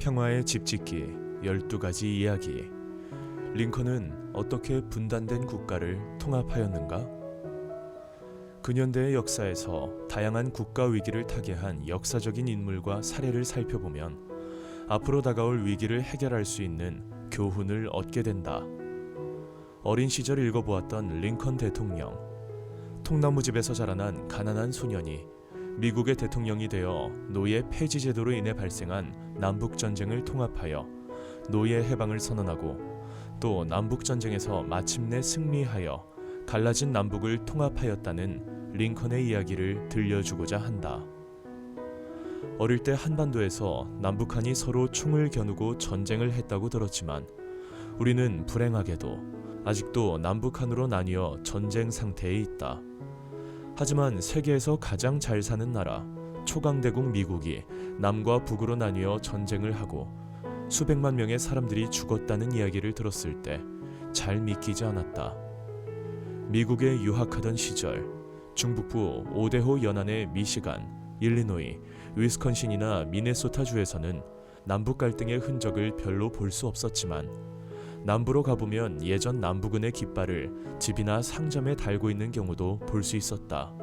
평화의 집짓기 12가지 이야기. 링컨은 어떻게 분단된 국가를 통합하였는가? 근현대의 역사에서 다양한 국가 위기를 타개한 역사적인 인물과 사례를 살펴보면 앞으로 다가올 위기를 해결할 수 있는 교훈을 얻게 된다. 어린 시절 읽어보았던 링컨 대통령. 통나무집에서 자라난 가난한 소년이 미국의 대통령이 되어 노예 폐지 제도로 인해 발생한 남북전쟁을 통합하여 노예 해방을 선언하고 또 남북전쟁에서 마침내 승리하여 갈라진 남북을 통합하였다는 링컨의 이야기를 들려주고자 한다. 어릴 때 한반도에서 남북한이 서로 총을 겨누고 전쟁을 했다고 들었지만 우리는 불행하게도 아직도 남북한으로 나뉘어 전쟁 상태에 있다. 하지만 세계에서 가장 잘 사는 나라 초강대국 미국이 남과 북으로 나뉘어 전쟁을 하고 수백만 명의 사람들이 죽었다는 이야기를 들었을 때 잘 믿기지 않았다. 미국에 유학하던 시절 중북부 오데호 연안의 미시간, 일리노이, 위스콘신이나 미네소타주에서는 남북 갈등의 흔적을 별로 볼 수 없었지만 남부로 가보면 예전 남북은의 깃발을 집이나 상점에 달고 있는 경우도 볼 수 있었다.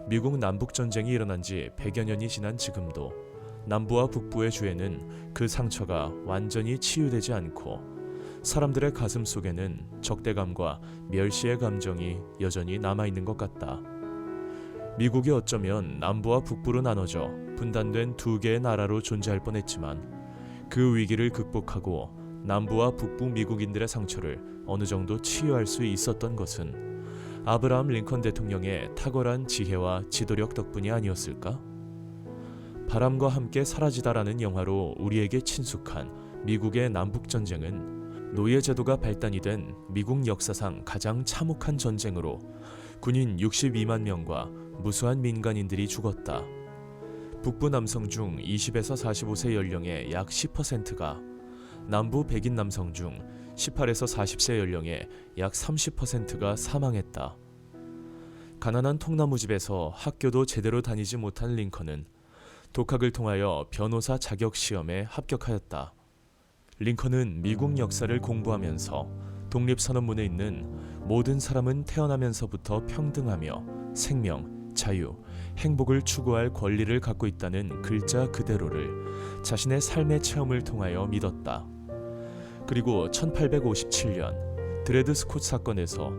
미국 남북전쟁이 일어난 지 100여 년이 지난 지금도 남부와 북부의 주에는 그 상처가 완전히 치유되지 않고 사람들의 가슴 속에는 적대감과 멸시의 감정이 여전히 남아있는 것 같다. 미국이 어쩌면 남부와 북부로 나눠져 분단된 두 개의 나라로 존재할 뻔했지만 그 위기를 극복하고 남부와 북부 미국인들의 상처를 어느 정도 치유할 수 있었던 것은 아브라함 링컨 대통령의 탁월한 지혜와 지도력 덕분이 아니었을까? 바람과 함께 사라지다라는 영화로 우리에게 친숙한 미국의 남북전쟁은 노예제도가 발단이 된 미국 역사상 가장 참혹한 전쟁으로 군인 62만 명과 무수한 민간인들이 죽었다. 북부 남성 중 20에서 45세 연령의 약 10%가 남부 백인 남성 중 18에서 40세 연령의 약 30%가 사망했다. 가난한 통나무집에서 학교도 제대로 다니지 못한 링컨은 독학을 통하여 변호사 자격 시험에 합격하였다. 링컨은 미국 역사를 공부하면서 독립선언문에 있는 모든 사람은 태어나면서부터 평등하며 생명, 자유, 행복을 추구할 권리를 갖고 있다는 글자 그대로를 자신의 삶의 체험을 통하여 믿었다. 그리고 1857년 드레드 스콧 사건에서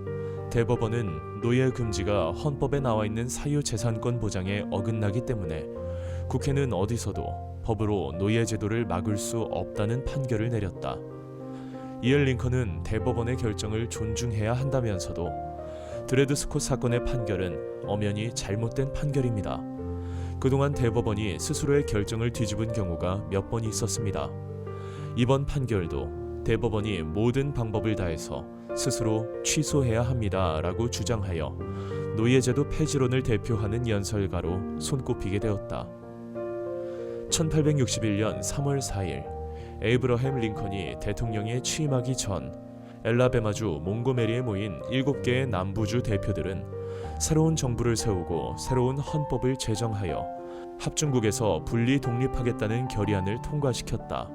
대법원은 노예 금지가 헌법에 나와 있는 사유재산권 보장에 어긋나기 때문에 국회는 어디서도 법으로 노예 제도를 막을 수 없다는 판결을 내렸다. 이에 링컨은 대법원의 결정을 존중해야 한다면서도 드레드 스콧 사건의 판결은 엄연히 잘못된 판결입니다. 그동안 대법원이 스스로의 결정을 뒤집은 경우가 몇 번 있었습니다. 이번 판결도 대법원이 모든 방법을 다해서 스스로 취소해야 합니다 라고 주장하여 노예제도 폐지론을 대표하는 연설가로 손꼽히게 되었다. 1861년 3월 4일 에이브러햄 링컨이 대통령에 취임하기 전 엘라베마주 몽고메리에 모인 7개의 남부주 대표들은 새로운 정부를 세우고 새로운 헌법을 제정하여 합중국에서 분리 독립하겠다는 결의안을 통과시켰다.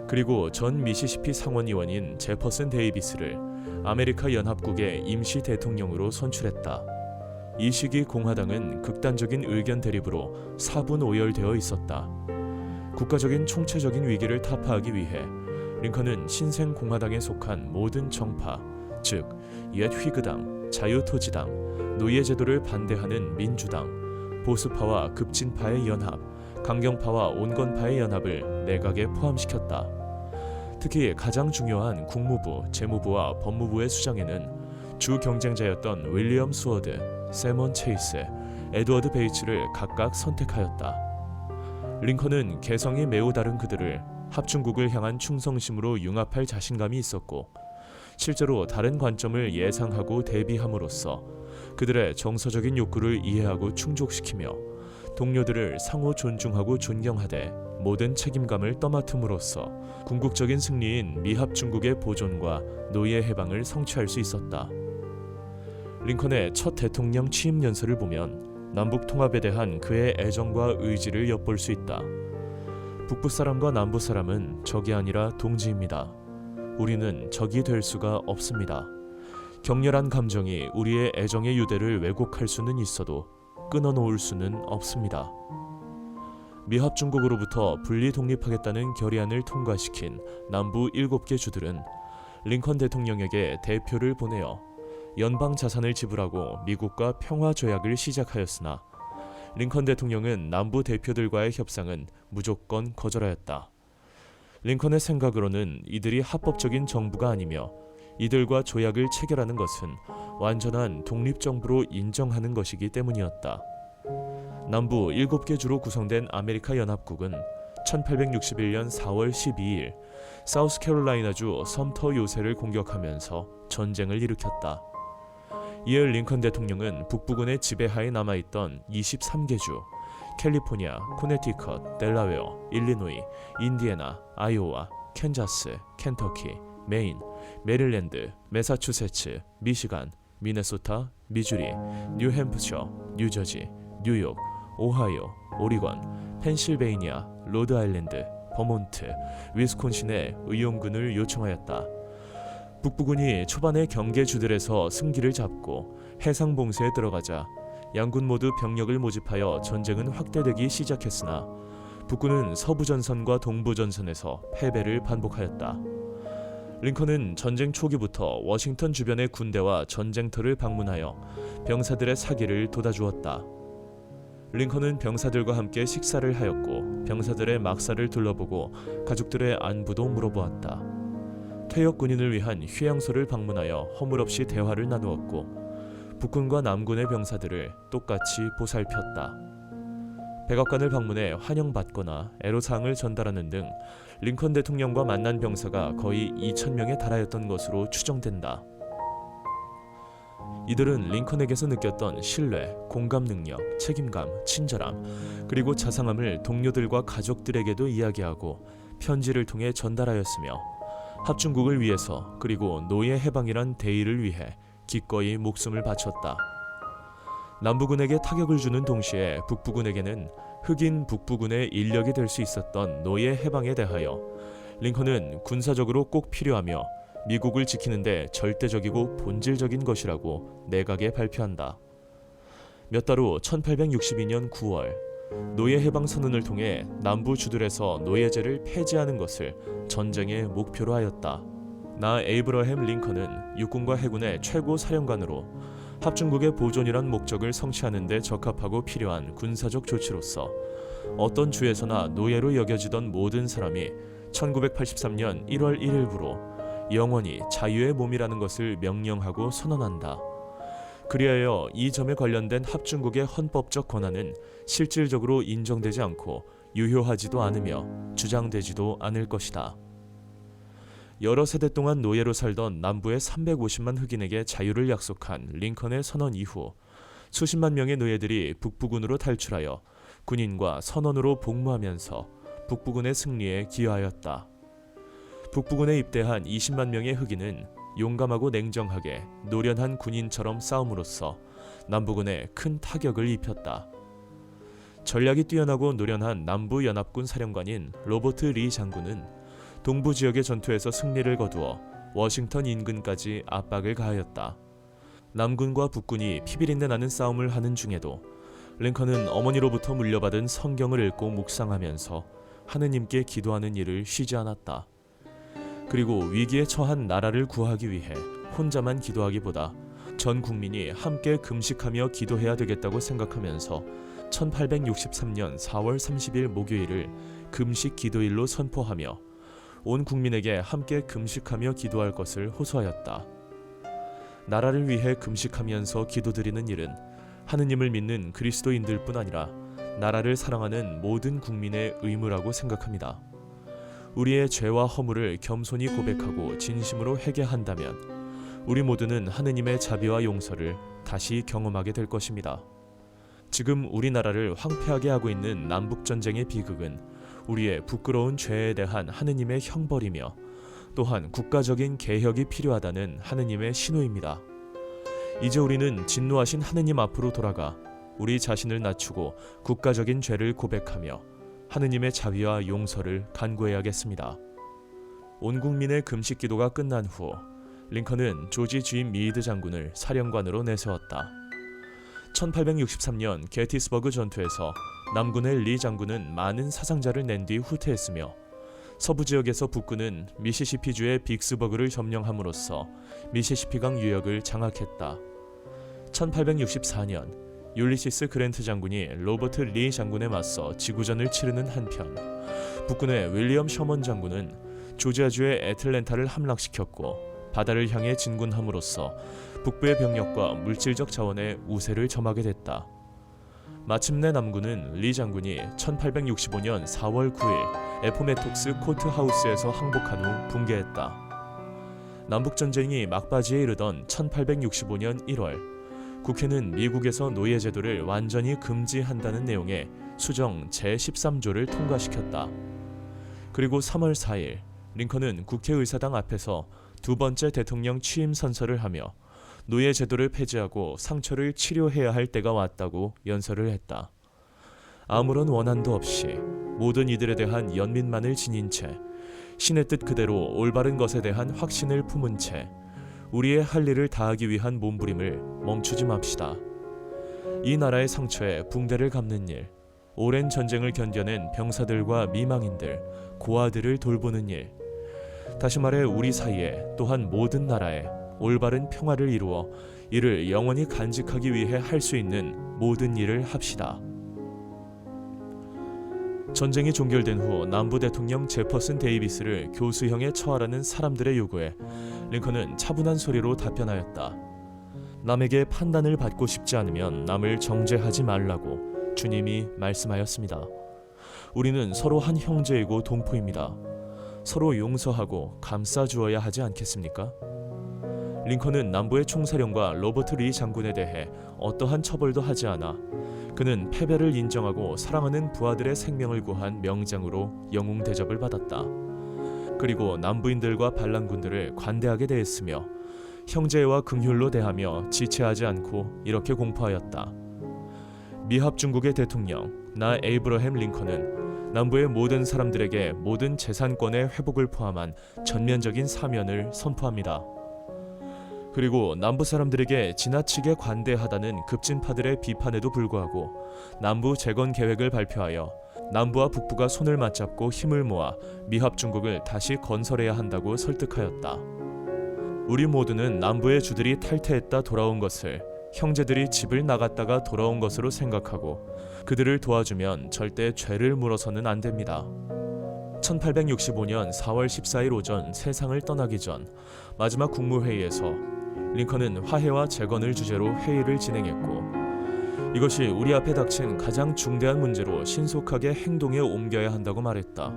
그리고 전 미시시피 상원의원인 제퍼슨 데이비스를 아메리카 연합국의 임시 대통령으로 선출했다. 이 시기 공화당은 극단적인 의견 대립으로 사분오열되어 있었다. 국가적인 총체적인 위기를 타파하기 위해 링컨은 신생 공화당에 속한 모든 정파, 즉 옛 휘그당, 자유토지당, 노예제도를 반대하는 민주당, 보수파와 급진파의 연합, 강경파와 온건파의 연합을 내각에 포함시켰다. 특히 가장 중요한 국무부, 재무부와 법무부의 수장에는 주 경쟁자였던 윌리엄 스워드, 세먼 체이스, 에드워드 베이츠를 각각 선택하였다. 링컨은 개성이 매우 다른 그들을 합중국을 향한 충성심으로 융합할 자신감이 있었고 실제로 다른 관점을 예상하고 대비함으로써 그들의 정서적인 욕구를 이해하고 충족시키며 동료들을 상호 존중하고 존경하되 모든 책임감을 떠맡음으로써 궁극적인 승리인 미합중국의 보존과 노예 해방을 성취할 수 있었다. 링컨의 첫 대통령 취임 연설을 보면 남북 통합에 대한 그의 애정과 의지를 엿볼 수 있다. 북부 사람과 남부 사람은 적이 아니라 동지입니다. 우리는 적이 될 수가 없습니다. 격렬한 감정이 우리의 애정의 유대를 왜곡할 수는 있어도 끊어놓을 수는 없습니다. 미합중국으로부터 분리 독립하겠다는 결의안을 통과시킨 남부 7개 주들은 링컨 대통령에게 대표를 보내어 연방 자산을 지불하고 미국과 평화 조약을 시작하였으나 링컨 대통령은 남부 대표들과의 협상은 무조건 거절하였다. 링컨의 생각으로는 이들이 합법적인 정부가 아니며 이들과 조약을 체결하는 것은 완전한 독립정부로 인정하는 것이기 때문이었다. 남부 7개 주로 구성된 아메리카 연합국은 1861년 4월 12일 사우스캐롤라이나주 섬터 요새를 공격하면서 전쟁을 일으켰다. 이에 링컨 대통령은 북부군의 지배하에 남아있던 23개 주, 캘리포니아, 코네티컷, 델라웨어, 일리노이, 인디애나, 아이오와, 캔자스, 켄터키, 메인, 메릴랜드, 매사추세츠, 미시간, 미네소타, 미주리, 뉴햄프셔, 뉴저지, 뉴욕, 오하이오, 오리건, 펜실베이니아, 로드아일랜드, 버몬트, 위스콘신의 의용군을 요청하였다. 북부군이 초반에 경계주들에서 승기를 잡고 해상봉쇄에 들어가자 양군 모두 병력을 모집하여 전쟁은 확대되기 시작했으나 북군은 서부전선과 동부전선에서 패배를 반복하였다. 링컨은 전쟁 초기부터 워싱턴 주변의 군대와 전쟁터를 방문하여 병사들의 사기를 돋아주었다. 링컨은 병사들과 함께 식사를 하였고 병사들의 막사를 둘러보고 가족들의 안부도 물어보았다. 퇴역 군인을 위한 휴양소를 방문하여 허물없이 대화를 나누었고 북군과 남군의 병사들을 똑같이 보살폈다. 백악관을 방문해 환영받거나 애로사항을 전달하는 등 링컨 대통령과 만난 병사가 거의 2,000명에 달하였던 것으로 추정된다. 이들은 링컨에게서 느꼈던 신뢰, 공감 능력, 책임감, 친절함, 그리고 자상함을 동료들과 가족들에게도 이야기하고 편지를 통해 전달하였으며 합중국을 위해서 그리고 노예 해방이란 대의를 위해 기꺼이 목숨을 바쳤다. 남부군에게 타격을 주는 동시에 북부군에게는 흑인 북부군의 인력이 될 수 있었던 노예 해방에 대하여 링컨은 군사적으로 꼭 필요하며 미국을 지키는데 절대적이고 본질적인 것이라고 내각에 발표한다. 몇 달 후 1862년 9월 노예 해방 선언을 통해 남부 주들에서 노예제를 폐지하는 것을 전쟁의 목표로 하였다. 나 에이브러햄 링컨은 육군과 해군의 최고 사령관으로 합중국의 보존이란 목적을 성취하는 데 적합하고 필요한 군사적 조치로서 어떤 주에서나 노예로 여겨지던 모든 사람이 1983년 1월 1일부로 영원히 자유의 몸이라는 것을 명령하고 선언한다. 그리하여 이 점에 관련된 합중국의 헌법적 권한은 실질적으로 인정되지 않고 유효하지도 않으며 주장되지도 않을 것이다. 여러 세대 동안 노예로 살던 남부의 350만 흑인에게 자유를 약속한 링컨의 선언 이후 수십만 명의 노예들이 북부군으로 탈출하여 군인과 선원으로 복무하면서 북부군의 승리에 기여하였다. 북부군에 입대한 20만 명의 흑인은 용감하고 냉정하게 노련한 군인처럼 싸움으로써 남부군에 큰 타격을 입혔다. 전략이 뛰어나고 노련한 남부연합군 사령관인 로버트 리 장군은 동부 지역의 전투에서 승리를 거두어 워싱턴 인근까지 압박을 가하였다. 남군과 북군이 피비린내 나는 싸움을 하는 중에도 링컨은 어머니로부터 물려받은 성경을 읽고 묵상하면서 하느님께 기도하는 일을 쉬지 않았다. 그리고 위기에 처한 나라를 구하기 위해 혼자만 기도하기보다 전 국민이 함께 금식하며 기도해야 되겠다고 생각하면서 1863년 4월 30일 목요일을 금식 기도일로 선포하며 온 국민에게 함께 금식하며 기도할 것을 호소하였다. 나라를 위해 금식하면서 기도드리는 일은 하느님을 믿는 그리스도인들 뿐 아니라 나라를 사랑하는 모든 국민의 의무라고 생각합니다. 우리의 죄와 허물을 겸손히 고백하고 진심으로 회개한다면 우리 모두는 하느님의 자비와 용서를 다시 경험하게 될 것입니다. 지금 우리나라를 황폐하게 하고 있는 남북전쟁의 비극은 우리의 부끄러운 죄에 대한 하느님의 형벌이며 또한 국가적인 개혁이 필요하다는 하느님의 신호입니다. 이제 우리는 진노하신 하느님 앞으로 돌아가 우리 자신을 낮추고 국가적인 죄를 고백하며 하느님의 자비와 용서를 간구해야겠습니다. 온 국민의 금식 기도가 끝난 후 링컨은 조지 G. 미드 장군을 사령관으로 내세웠다. 1863년 게티스버그 전투에서 남군의 리 장군은 많은 사상자를 낸 뒤 후퇴했으며 서부 지역에서 북군은 미시시피주의 빅스버그를 점령함으로써 미시시피강 유역을 장악했다. 1864년 율리시스 그랜트 장군이 로버트 리 장군에 맞서 지구전을 치르는 한편 북군의 윌리엄 셔먼 장군은 조지아주의 애틀랜타를 함락시켰고 바다를 향해 진군함으로써 북부의 병력과 물질적 자원의 우세를 점하게 됐다. 마침내 남군은 리 장군이 1865년 4월 9일 에포메톡스 코트하우스에서 항복한 후 붕괴했다. 남북전쟁이 막바지에 이르던 1865년 1월 국회는 미국에서 노예제도를 완전히 금지한다는 내용의 수정 제13조를 통과시켰다. 그리고 3월 4일 링컨은 국회의사당 앞에서 두 번째 대통령 취임 선서를 하며 노예제도를 폐지하고 상처를 치료해야 할 때가 왔다고 연설을 했다. 아무런 원한도 없이 모든 이들에 대한 연민만을 지닌 채 신의 뜻 그대로 올바른 것에 대한 확신을 품은 채 우리의 할 일을 다하기 위한 몸부림을 멈추지 맙시다. 이 나라의 상처에 붕대를 감는 일, 오랜 전쟁을 견뎌낸 병사들과 미망인들, 고아들을 돌보는 일, 다시 말해 우리 사이에 또한 모든 나라에 올바른 평화를 이루어 이를 영원히 간직하기 위해 할 수 있는 모든 일을 합시다. 전쟁이 종결된 후 남부 대통령 제퍼슨 데이비스를 교수형에 처하라는 사람들의 요구에 링컨은 차분한 소리로 답변하였다. 남에게 판단을 받고 싶지 않으면 남을 정죄하지 말라고 주님이 말씀하였습니다. 우리는 서로 한 형제이고 동포입니다. 서로 용서하고 감싸주어야 하지 않겠습니까? 링컨은 남부의 총사령과 로버트 리 장군에 대해 어떠한 처벌도 하지 않아 그는 패배를 인정하고 사랑하는 부하들의 생명을 구한 명장으로 영웅 대접을 받았다. 그리고 남부인들과 반란군들을 관대하게 대했으며 형제와 긍휼로 대하며 지체하지 않고 이렇게 공포하였다. 미합 중국의 대통령 나 에이브러햄 링컨은 남부의 모든 사람들에게 모든 재산권의 회복을 포함한 전면적인 사면을 선포합니다. 그리고 남부 사람들에게 지나치게 관대하다는 급진파들의 비판에도 불구하고 남부 재건 계획을 발표하여 남부와 북부가 손을 맞잡고 힘을 모아 미합 중국을 다시 건설해야 한다고 설득하였다. 우리 모두는 남부의 주들이 탈퇴했다 돌아온 것을 형제들이 집을 나갔다가 돌아온 것으로 생각하고 그들을 도와주면 절대 죄를 물어서는 안 됩니다. 1865년 4월 14일 오전 세상을 떠나기 전 마지막 국무회의에서 링컨은 화해와 재건을 주제로 회의를 진행했고 이것이 우리 앞에 닥친 가장 중대한 문제로 신속하게 행동에 옮겨야 한다고 말했다.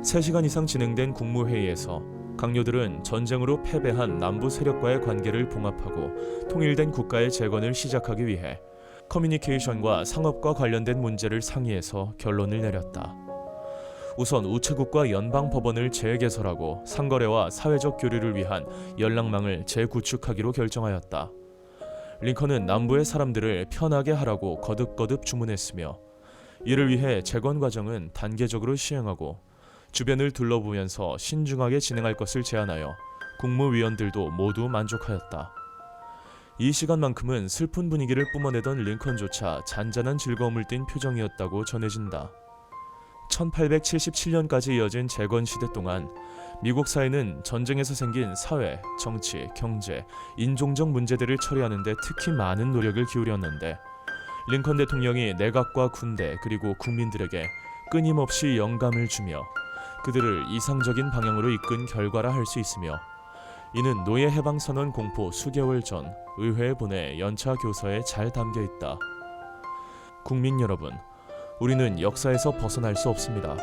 3시간 이상 진행된 국무회의에서 강요들은 전쟁으로 패배한 남부 세력과의 관계를 봉합하고 통일된 국가의 재건을 시작하기 위해 커뮤니케이션과 상업과 관련된 문제를 상의해서 결론을 내렸다. 우선 우체국과 연방법원을 재개설하고 상거래와 사회적 교류를 위한 연락망을 재구축하기로 결정하였다. 링컨은 남부의 사람들을 편하게 하라고 거듭거듭 주문했으며 이를 위해 재건 과정은 단계적으로 시행하고 주변을 둘러보면서 신중하게 진행할 것을 제안하여 국무위원들도 모두 만족하였다. 이 시간만큼은 슬픈 분위기를 뿜어내던 링컨조차 잔잔한 즐거움을 띤 표정이었다고 전해진다. 1877년까지 이어진 재건 시대 동안 미국 사회는 전쟁에서 생긴 사회, 정치, 경제, 인종적 문제들을 처리하는 데 특히 많은 노력을 기울였는데 링컨 대통령이 내각과 군대 그리고 국민들에게 끊임없이 영감을 주며 그들을 이상적인 방향으로 이끈 결과라 할 수 있으며 이는 노예 해방 선언 공포 수개월 전 의회에 보내 연차 교서에 잘 담겨 있다. 국민 여러분, 우리는 역사에서 벗어날 수 없습니다.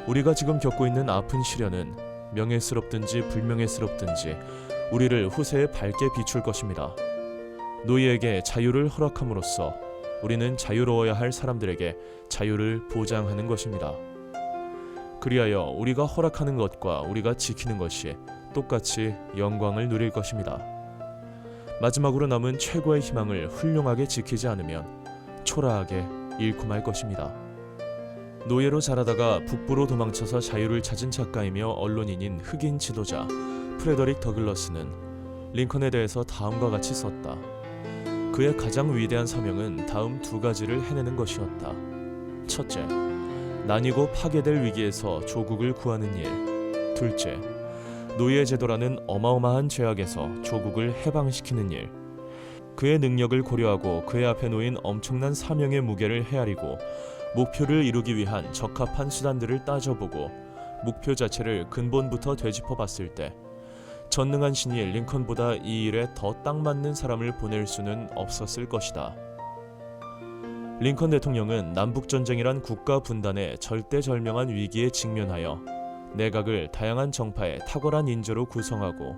우리가 지금 겪고 있는 아픈 시련은 명예스럽든지 불명예스럽든지 우리를 후세에 밝게 비출 것입니다. 노예에게 자유를 허락함으로써 우리는 자유로워야 할 사람들에게 자유를 보장하는 것입니다. 그리하여 우리가 허락하는 것과 우리가 지키는 것이 똑같이 영광을 누릴 것입니다. 마지막으로 남은 최고의 희망을 훌륭하게 지키지 않으면 초라하게 잃고 말 것입니다. 노예로 자라다가 북부로 도망쳐서 자유를 찾은 작가이며 언론인인 흑인 지도자 프레더릭 더글러스는 링컨에 대해서 다음과 같이 썼다. 그의 가장 위대한 사명은 다음 두 가지를 해내는 것이었다. 첫째, 나뉘고 파괴될 위기에서 조국을 구하는 일. 둘째, 노예 제도라는 어마어마한 죄악에서 조국을 해방시키는 일. 그의 능력을 고려하고 그의 앞에 놓인 엄청난 사명의 무게를 헤아리고 목표를 이루기 위한 적합한 수단들을 따져보고 목표 자체를 근본부터 되짚어 봤을 때 전능한 신이 링컨보다 이 일에 더 딱 맞는 사람을 보낼 수는 없었을 것이다. 링컨 대통령은 남북전쟁이란 국가 분단의 절대절명한 위기에 직면하여 내각을 다양한 정파의 탁월한 인재로 구성하고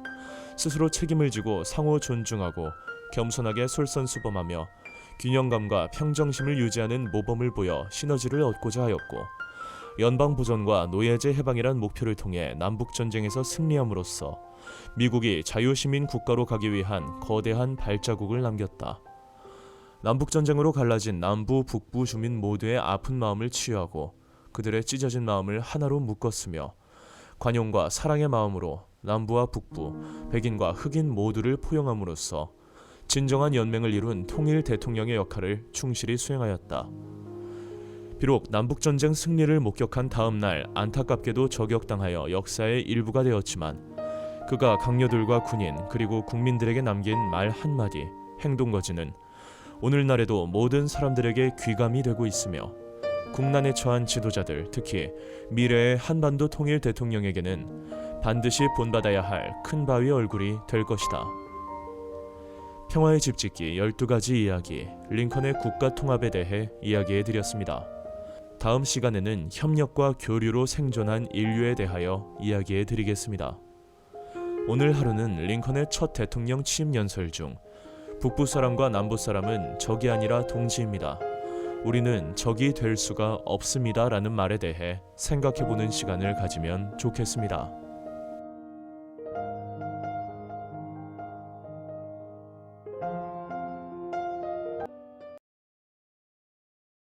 스스로 책임을 지고 상호 존중하고 겸손하게 솔선수범하며 균형감과 평정심을 유지하는 모범을 보여 시너지를 얻고자 하였고 연방보전과 노예제 해방이란 목표를 통해 남북전쟁에서 승리함으로써 미국이 자유시민 국가로 가기 위한 거대한 발자국을 남겼다. 남북전쟁으로 갈라진 남부, 북부 주민 모두의 아픈 마음을 치유하고 그들의 찢어진 마음을 하나로 묶었으며 관용과 사랑의 마음으로 남부와 북부, 백인과 흑인 모두를 포용함으로써 진정한 연맹을 이룬 통일 대통령의 역할을 충실히 수행하였다. 비록 남북전쟁 승리를 목격한 다음 날 안타깝게도 저격당하여 역사의 일부가 되었지만 그가 강요들과 군인 그리고 국민들에게 남긴 말 한마디, 행동거지는 오늘날에도 모든 사람들에게 귀감이 되고 있으며 국난에 처한 지도자들, 특히 미래의 한반도 통일 대통령에게는 반드시 본받아야 할 큰 바위의 얼굴이 될 것이다. 평화의 집짓기 12가지 이야기, 링컨의 국가 통합에 대해 이야기해드렸습니다. 다음 시간에는 협력과 교류로 생존한 인류에 대하여 이야기해드리겠습니다. 오늘 하루는 링컨의 첫 대통령 취임 연설 중 북부 사람과 남부 사람은 적이 아니라 동지입니다. 우리는 적이 될 수가 없습니다 라는 말에 대해 생각해보는 시간을 가지면 좋겠습니다.